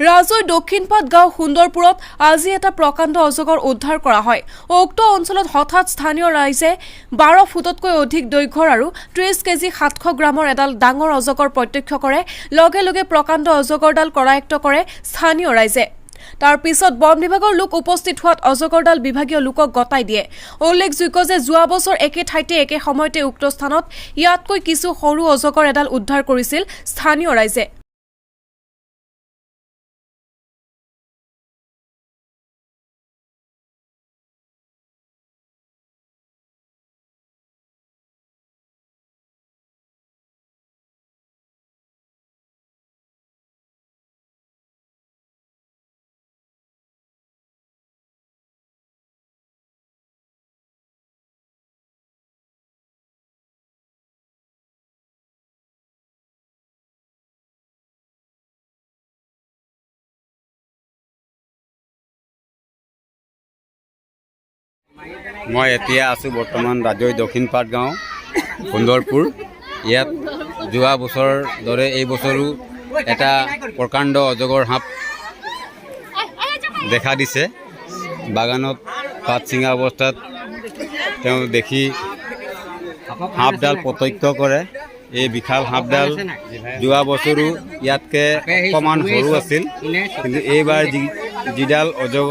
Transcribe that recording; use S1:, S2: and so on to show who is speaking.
S1: ৰাজৈ দক্ষিণপাট গাঁও সুন্দৰপুৰত আজি এটা প্ৰকাণ্ড অজগৰ উদ্ধাৰ কৰা হয়। উক্ত অঞ্চলত হঠাৎ স্থানীয় ৰাইজে 12 ফুটতকৈ অধিক দৈৰ্ঘ্যৰ আৰু 30 কেজি 700 গ্ৰামৰ এডাল ডাঙৰ অজগৰ প্ৰত্যক্ষ কৰে। লগে লগে প্ৰকাণ্ড অজগৰডাল কৰায়ত্ব কৰে স্থানীয় ৰাইজে। তাৰ পিছত বন বিভাগৰ লোক উপস্থিত হোৱাত অজগৰডাল বিভাগীয় লোকক গতাই দিয়ে। উল্লেখযোগ্য যে যোৱা বছৰ একে ঠাইতে একে সময়তে উক্ত স্থানত ইয়াতকৈ কিছু সৰু অজগৰ এডাল উদ্ধাৰ কৰিছিল স্থানীয় ৰাইজে।
S2: মই এতিয়া আছোঁ বৰ্তমান ৰাজৈ দক্ষিণপাট গাঁও সুন্দৰপুৰ। ইয়াত যোৱা বছৰৰ দৰে এই বছৰো এটা প্ৰকাণ্ড অজগৰ সাপ দেখা দিছে। বাগানত পাত ছিঙা অৱস্থাত তেওঁ দেখি সাপডাল প্ৰত্যক্ষ কৰে। এই বিশাল সাপডাল যোৱা বছৰো ইয়াতকৈ অকণমান সৰু আছিল, কিন্তু এইবাৰ যিডাল অজগৰ